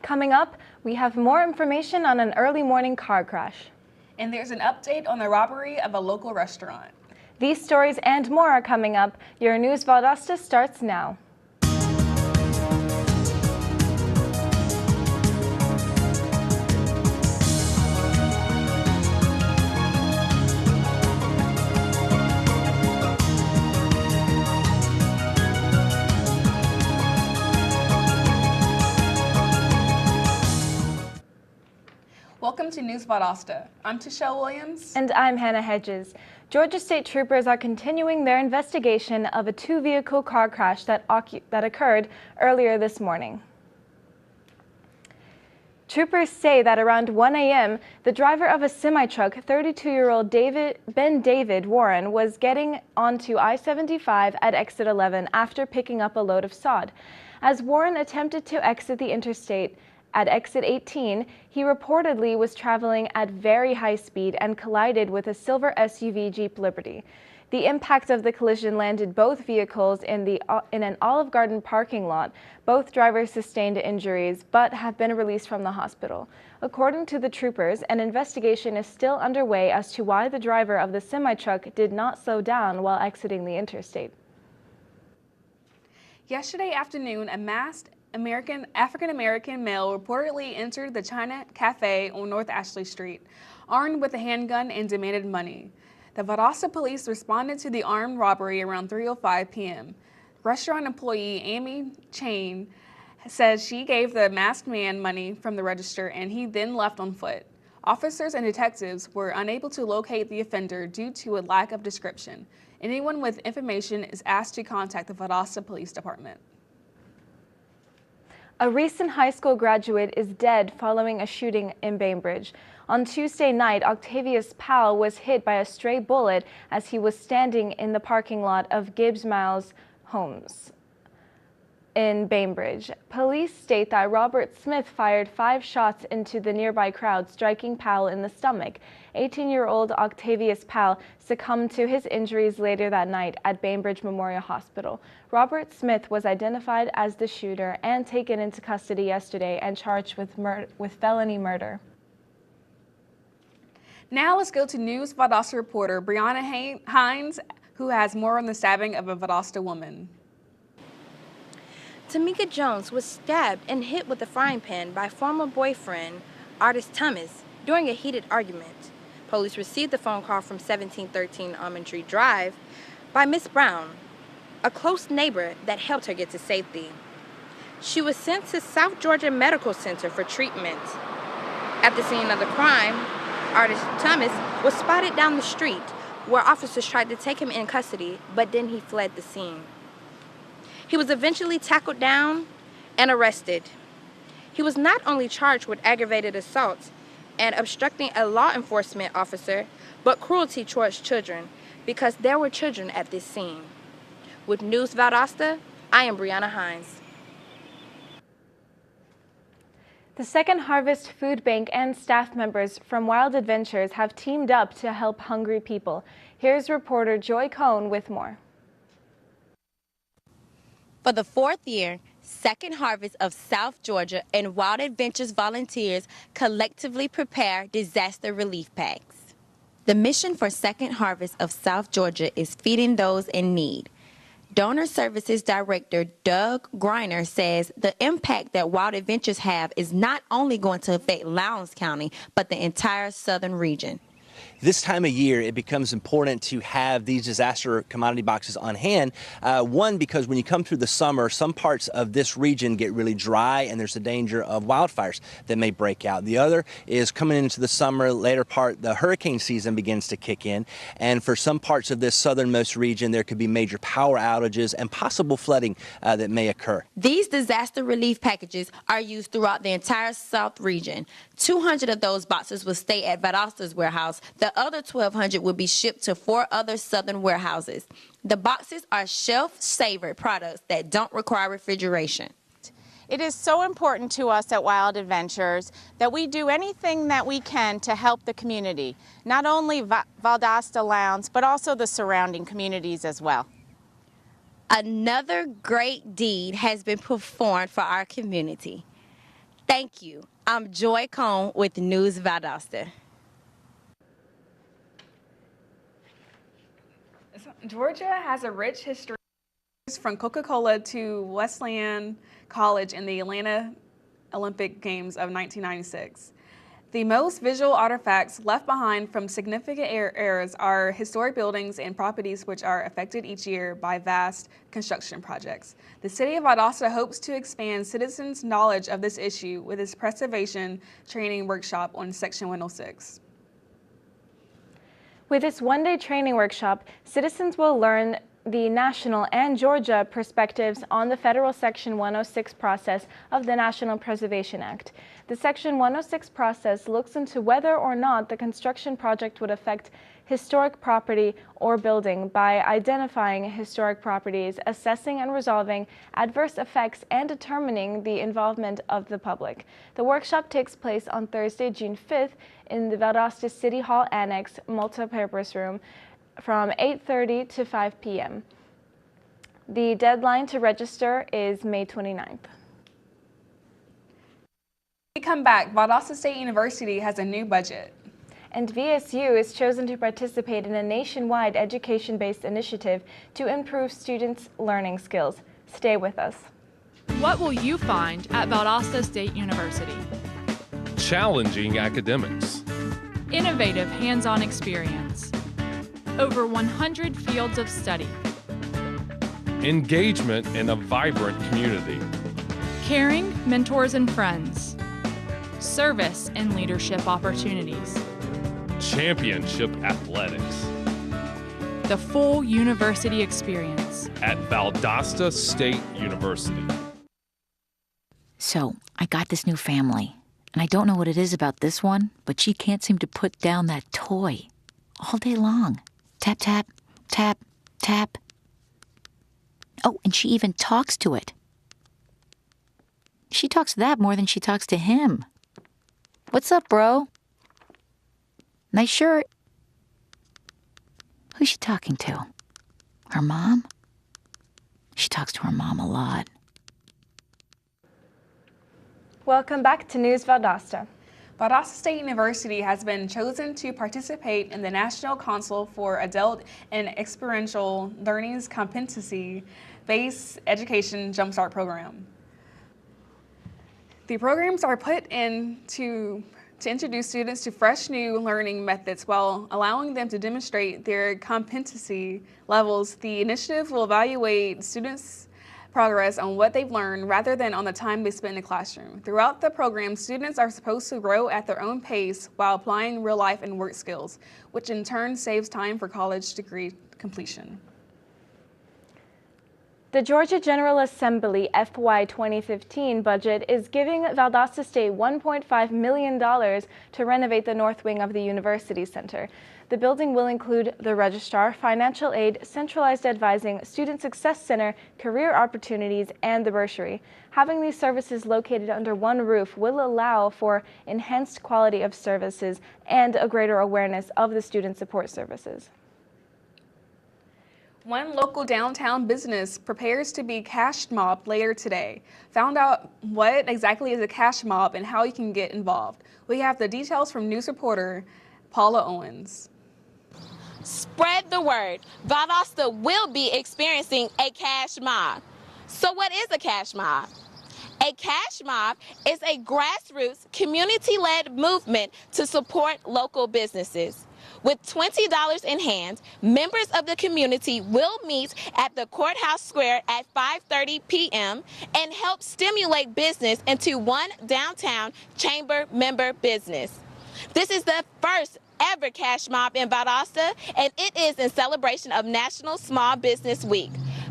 Coming up, we have more information on an early morning car crash. And there's an update on the robbery of a local restaurant. These stories and more are coming up. Your News Valdosta starts now. Welcome to News Valdosta. I'm Tashelle Williams. And I'm Hannah Hedges. Georgia State troopers are continuing their investigation of a two-vehicle car crash that occurred earlier this morning. Troopers say that around 1 a.m., the driver of a semi-truck, 32-year-old Ben David Warren, was getting onto I-75 at exit 11 after picking up a load of sod. As Warren attempted to exit the interstate at exit 18, he reportedly was traveling at very high speed and collided with a silver SUV Jeep Liberty. The impact of the collision landed both vehicles in an Olive Garden parking lot. Both drivers sustained injuries but have been released from the hospital. According to the troopers, an investigation is still underway as to why the driver of the semi-truck did not slow down while exiting the interstate. Yesterday afternoon, a masked African-American male reportedly entered the China Cafe on North Ashley Street, armed with a handgun and demanded money. The Valdosta police responded to the armed robbery around 3:05 p.m. Restaurant employee Amy Chain says she gave the masked man money from the register and he then left on foot. Officers and detectives were unable to locate the offender due to a lack of description. Anyone with information is asked to contact the Valdosta Police Department. A recent high school graduate is dead following a shooting in Bainbridge. On Tuesday night, Octavius Powell was hit by a stray bullet as he was standing in the parking lot of Gibbs Miles Homes in Bainbridge. Police state that Robert Smith fired 5 shots into the nearby crowd, striking Powell in the stomach. 18-year-old Octavius Powell succumbed to his injuries later that night at Bainbridge Memorial Hospital. Robert Smith was identified as the shooter and taken into custody yesterday and charged with felony murder. Now let's go to News Valdosta reporter Brianna Hines, who has more on the stabbing of a Valdosta woman. Tamika Jones was stabbed and hit with a frying pan by former boyfriend, Artis Thomas, during a heated argument. Police received the phone call from 1713 Almond Tree Drive by Miss Brown, a close neighbor that helped her get to safety. She was sent to South Georgia Medical Center for treatment. At the scene of the crime, Artis Thomas was spotted down the street where officers tried to take him in custody, but then he fled the scene. He was eventually tackled down and arrested. He was not only charged with aggravated assault and obstructing a law enforcement officer, but cruelty towards children because there were children at this scene. With News Valdosta, I am Brianna Hines. The Second Harvest Food Bank and staff members from Wild Adventures have teamed up to help hungry people. Here's reporter Joy Cohn with more. For the 4th year, Second Harvest of South Georgia and Wild Adventures volunteers collectively prepare disaster relief packs. The mission for Second Harvest of South Georgia is feeding those in need. Donor Services Director Doug Greiner says the impact that Wild Adventures have is not only going to affect Lowndes County, but the entire southern region. This time of year, it becomes important to have these disaster commodity boxes on hand. One, because when you come through the summer, some parts of this region get really dry and there's a danger of wildfires that may break out. The other is coming into the summer, later part, the hurricane season begins to kick in. And for some parts of this southernmost region, there could be major power outages and possible flooding that may occur. These disaster relief packages are used throughout the entire South region. 200 of those boxes will stay at Valdosta's warehouse. The other 1,200 will be shipped to 4 other southern warehouses. The boxes are shelf-savored products that don't require refrigeration. It is so important to us at Wild Adventures that we do anything that we can to help the community, not only Valdosta Lowndes, but also the surrounding communities as well. Another great deed has been performed for our community. Thank you. I'm Joy Cohn with News Valdosta. Georgia has a rich history from Coca-Cola to Wesleyan College in the Atlanta Olympic Games of 1996. The most visual artifacts left behind from significant eras are historic buildings and properties which are affected each year by vast construction projects. The city of Valdosta hopes to expand citizens' knowledge of this issue with its preservation training workshop on Section 106. With this one-day training workshop, citizens will learn the national and Georgia perspectives on the federal Section 106 process of the National Preservation Act. The Section 106 process looks into whether or not the construction project would affect historic property or building by identifying historic properties, assessing and resolving adverse effects, and determining the involvement of the public. The workshop takes place on Thursday, June 5th in the Valdosta City Hall Annex multipurpose room from 8:30 to 5 p.m. The deadline to register is May 29th. When we come back, Valdosta State University has a new budget. And VSU is chosen to participate in a nationwide education-based initiative to improve students' learning skills. Stay with us. What will you find at Valdosta State University? Challenging academics. Innovative hands-on experience. Over 100 fields of study. Engagement in a vibrant community. Caring mentors and friends. Service and leadership opportunities. Championship athletics. The full university experience. At Valdosta State University. So, I got this new family, and I don't know what it is about this one, but she can't seem to put down that toy all day long. Tap, tap, tap, tap. Oh, and she even talks to it. She talks to that more than she talks to him. What's up, bro? Nice shirt. Who's she talking to? Her mom? She talks to her mom a lot. Welcome back to News Valdosta. Valdosta State University has been chosen to participate in the National Council for Adult and Experiential Learning's Competency-Based Education Jumpstart Program. The programs are put in to introduce students to fresh new learning methods while allowing them to demonstrate their competency levels. The initiative will evaluate students' progress on what they've learned rather than on the time they spent in the classroom. Throughout the program, students are supposed to grow at their own pace while applying real life and work skills, which in turn saves time for college degree completion. The Georgia General Assembly FY 2015 budget is giving Valdosta State $1.5 million to renovate the north wing of the University Center. The building will include the registrar, financial aid, centralized advising, student success center, career opportunities, and the bursary. Having these services located under one roof will allow for enhanced quality of services and a greater awareness of the student support services. One local downtown business prepares to be cash mobbed later today. Found out what exactly is a cash mob and how you can get involved. We have the details from news reporter Paula Owens. Spread the word. Valdosta will be experiencing a cash mob. So what is a cash mob? A cash mob is a grassroots, community-led movement to support local businesses. With $20 in hand, members of the community will meet at the Courthouse Square at 5:30 p.m. and help stimulate business into one downtown chamber member business. This is the first ever cash mob in Valdosta, and it is in celebration of National Small Business Week.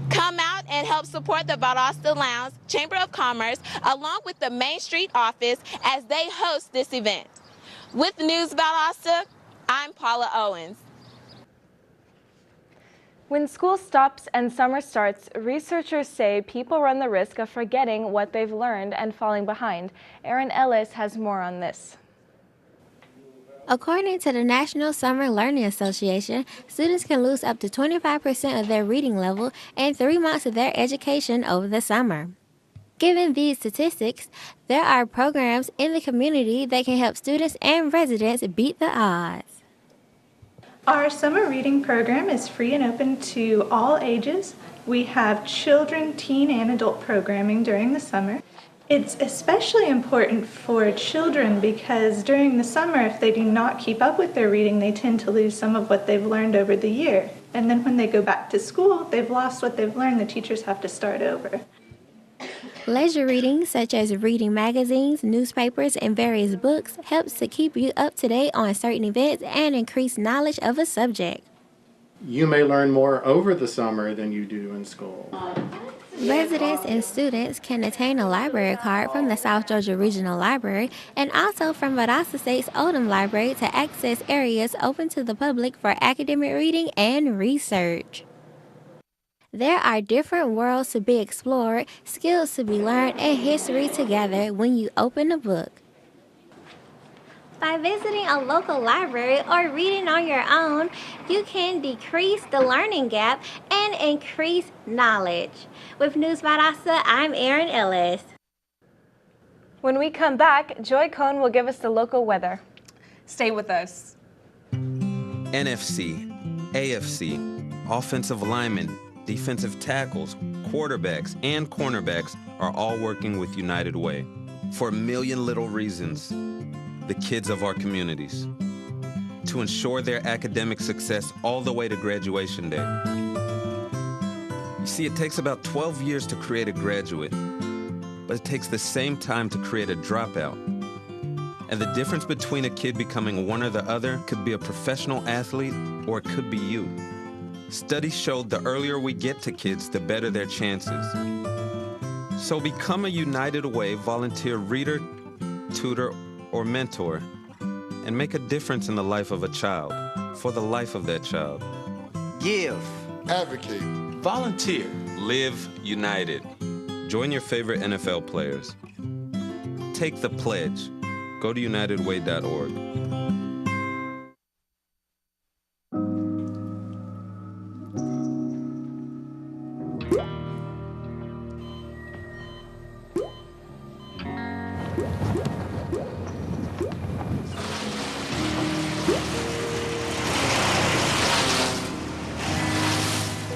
Come out and help support the Valdosta Lounge Chamber of Commerce along with the Main Street office as they host this event. With News Valdosta, I'm Paula Owens. When school stops and summer starts, researchers say people run the risk of forgetting what they've learned and falling behind. Erin Ellis has more on this. According to the National Summer Learning Association, students can lose up to 25% of their reading level and 3 months of their education over the summer. Given these statistics, there are programs in the community that can help students and residents beat the odds. Our summer reading program is free and open to all ages. We have children, teen, and adult programming during the summer. It's especially important for children because during the summer, if they do not keep up with their reading, they tend to lose some of what they've learned over the year. And then when they go back to school, they've lost what they've learned. The teachers have to start over. Leisure reading, such as reading magazines, newspapers, and various books, helps to keep you up to date on certain events and increase knowledge of a subject. You may learn more over the summer than you do in school. Residents and students can attain a library card from the South Georgia Regional Library and also from Valdosta State's Oldham Library to access areas open to the public for academic reading and research. There are different worlds to be explored, skills to be learned, and history to gather when you open a book. By visiting a local library or reading on your own, you can decrease the learning gap and increase knowledge. With News Valdosta, I'm Erin Ellis. When we come back, Joy Cohn will give us the local weather. Stay with us. NFC, AFC, offensive linemen, defensive tackles, quarterbacks, and cornerbacks are all working with United Way for a million little reasons. The kids of our communities, to ensure their academic success all the way to graduation day. You see, it takes about 12 years to create a graduate, but it takes the same time to create a dropout. And the difference between a kid becoming one or the other could be a professional athlete, or it could be you. Studies showed the earlier we get to kids, the better their chances. So become a United Way volunteer reader, tutor, or mentor, and make a difference in the life of a child, for the life of that child. Give. Advocate. Volunteer. Live united. Join your favorite NFL players. Take the pledge. Go to unitedway.org.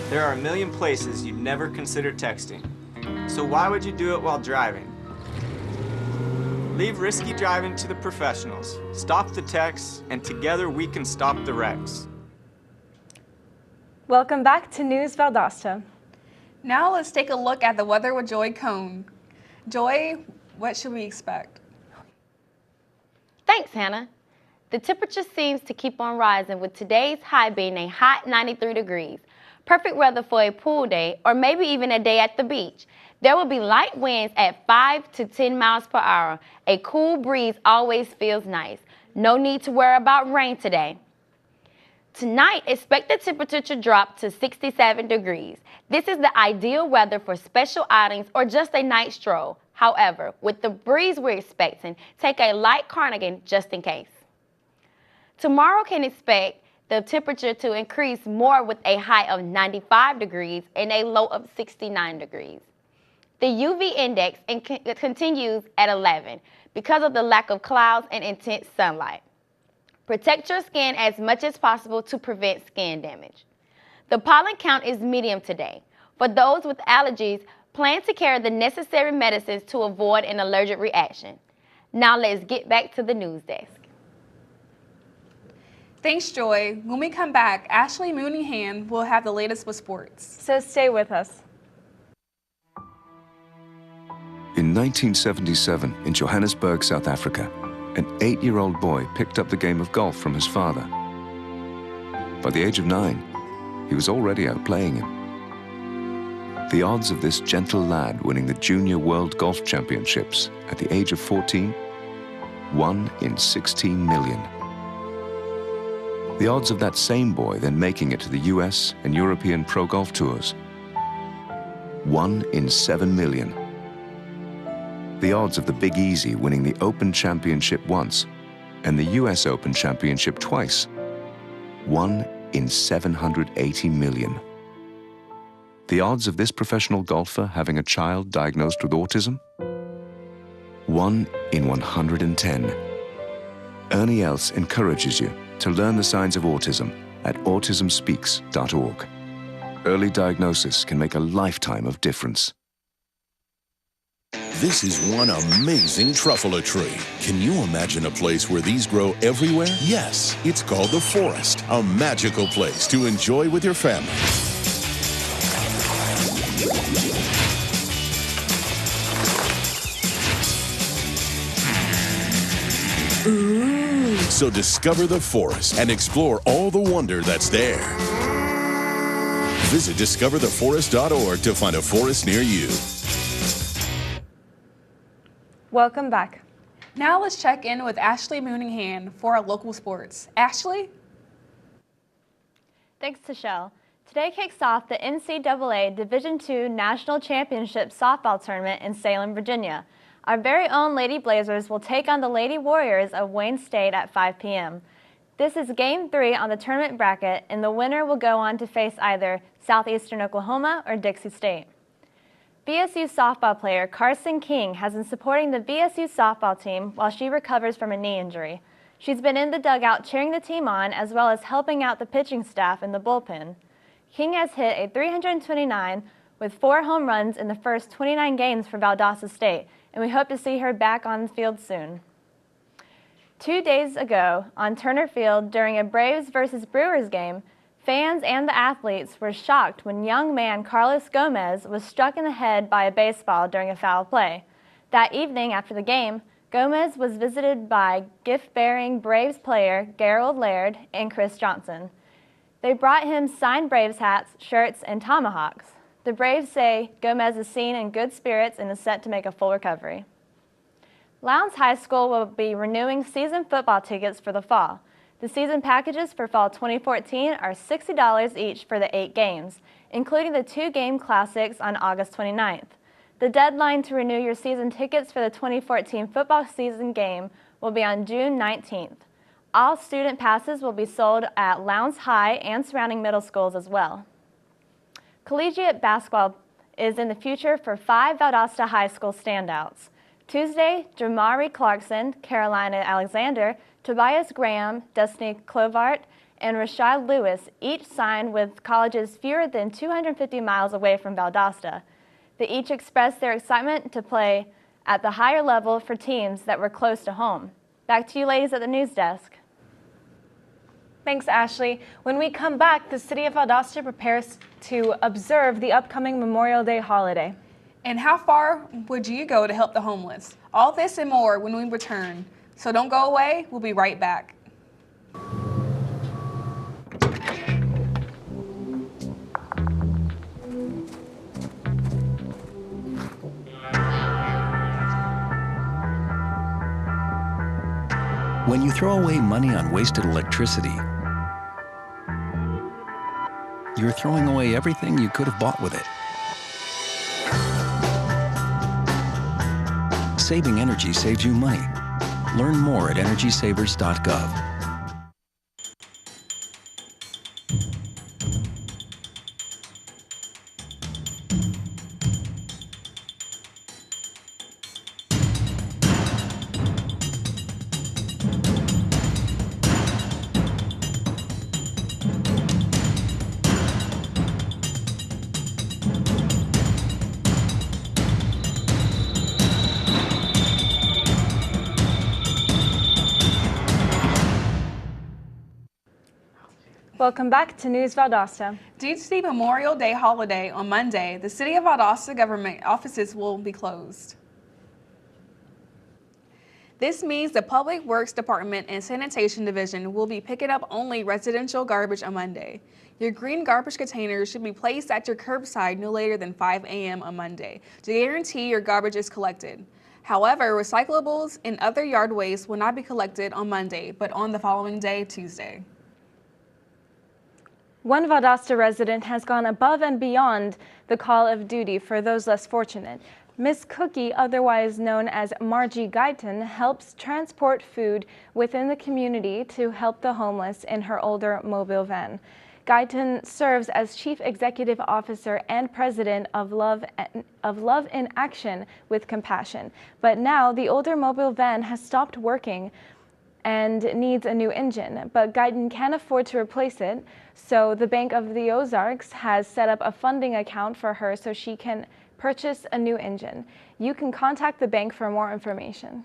There are a million places you'd never consider texting. So why would you do it while driving? Leave risky driving to the professionals. Stop the texts, and together we can stop the wrecks. Welcome back to News Valdosta. Now let's take a look at the weather with Joy Cohn. Joy, what should we expect? Thanks, Hannah. The temperature seems to keep on rising, with today's high being a hot 93 degrees. Perfect weather for a pool day or maybe even a day at the beach. There will be light winds at 5 to 10 miles per hour. A cool breeze always feels nice. No need to worry about rain today. Tonight, expect the temperature to drop to 67 degrees. This is the ideal weather for special outings or just a night stroll. However, with the breeze we're expecting, take a light cardigan just in case. Tomorrow can expect the temperature to increase more with a high of 95 degrees and a low of 69 degrees. The UV index continues at 11 because of the lack of clouds and intense sunlight. Protect your skin as much as possible to prevent skin damage. The pollen count is medium today. For those with allergies, plan to carry the necessary medicines to avoid an allergic reaction. Now let's get back to the news desk. Thanks, Joy. When we come back, Ashley Mooneyhan will have the latest with sports. So stay with us. In 1977, in Johannesburg, South Africa, an 8-year-old boy picked up the game of golf from his father. By the age of 9, he was already outplaying him. The odds of this gentle lad winning the Junior World Golf Championships at the age of 14, 1 in 16 million. The odds of that same boy then making it to the US and European Pro Golf Tours, 1 in 7 million. The odds of the Big Easy winning the Open Championship once and the US Open Championship twice, 1 in 780 million. The odds of this professional golfer having a child diagnosed with autism? 1 in 110. Ernie Els encourages you to learn the signs of autism at autismspeaks.org. Early diagnosis can make a lifetime of difference. This is one amazing truffula tree. Can you imagine a place where these grow everywhere? Yes, it's called the forest, a magical place to enjoy with your family. Ooh. So discover the forest and explore all the wonder that's there. Visit discovertheforest.org to find a forest near you. Welcome back. Now let's check in with Ashley Mooninghan for our local sports. Ashley? Thanks, Tashelle. Today kicks off the NCAA Division II National Championship Softball Tournament in Salem, Virginia. Our very own Lady Blazers will take on the Lady Warriors of Wayne State at 5 p.m. This is Game 3 on the tournament bracket, and the winner will go on to face either Southeastern Oklahoma or Dixie State. BSU softball player Carson King has been supporting the BSU softball team while she recovers from a knee injury. She's been in the dugout cheering the team on, as well as helping out the pitching staff in the bullpen. King has hit a .329 with 4 home runs in the first 29 games for Valdosta State, and we hope to see her back on the field soon. 2 days ago, on Turner Field during a Braves versus Brewers game, fans and the athletes were shocked when young man Carlos Gomez was struck in the head by a baseball during a foul play. That evening after the game, Gomez was visited by gift-bearing Braves player Gerald Laird and Chris Johnson. They brought him signed Braves hats, shirts, and tomahawks. The Braves say Gomez is seen in good spirits and is set to make a full recovery. Lowndes High School will be renewing season football tickets for the fall. The season packages for fall 2014 are $60 each for the 8 games, including the 2-game classics on August 29th. The deadline to renew your season tickets for the 2014 football season game will be on June 19th. All student passes will be sold at Lowndes High and surrounding middle schools as well. Collegiate basketball is in the future for 5 Valdosta High School standouts. Tuesday, Jamari Clarkson, Carolina Alexander, Tobias Graham, Destiny Clovart, and Rashad Lewis each signed with colleges fewer than 250 miles away from Valdosta. They each expressed their excitement to play at the higher level for teams that were close to home. Back to you ladies at the news desk. Thanks, Ashley. When we come back, the city of Valdosta prepares to observe the upcoming Memorial Day holiday. And how far would you go to help the homeless? All this and more when we return. So don't go away, we'll be right back. When you throw away money on wasted electricity, you're throwing away everything you could have bought with it. Saving energy saves you money. Learn more at energysavers.gov. Welcome back to News Valdosta. Due to the Memorial Day holiday on Monday, the City of Valdosta government offices will be closed. This means the Public Works Department and Sanitation Division will be picking up only residential garbage on Monday. Your green garbage containers should be placed at your curbside no later than 5 a.m. on Monday to guarantee your garbage is collected. However, recyclables and other yard waste will not be collected on Monday, but on the following day, Tuesday. One Valdosta resident has gone above and beyond the call of duty for those less fortunate. Miss Cookie, otherwise known as Margie Guyton, helps transport food within the community to help the homeless in her older mobile van. Guyton serves as Chief Executive Officer and President of Love in Action with Compassion. But now the older mobile van has stopped working and needs a new engine, but Guyton can't afford to replace it, so the Bank of the Ozarks has set up a funding account for her so she can purchase a new engine. You can contact the bank for more information.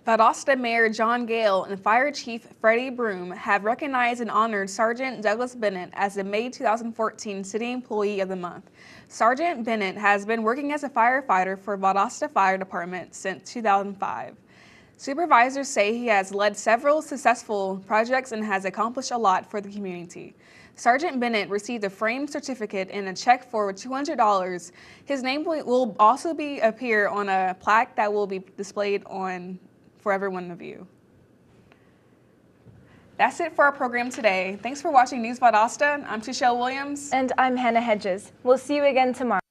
Valdosta Mayor John Gale and Fire Chief Freddie Broom have recognized and honored Sergeant Douglas Bennett as the May 2014 City Employee of the Month. Sergeant Bennett has been working as a firefighter for Valdosta Fire Department since 2005. Supervisors say he has led several successful projects and has accomplished a lot for the community. Sergeant Bennett received a framed certificate and a check for $200. His name will also appear on a plaque that will be displayed for everyone to view. That's it for our program today. Thanks for watching News Valdosta. I'm Tichelle Williams. And I'm Hannah Hedges. We'll see you again tomorrow.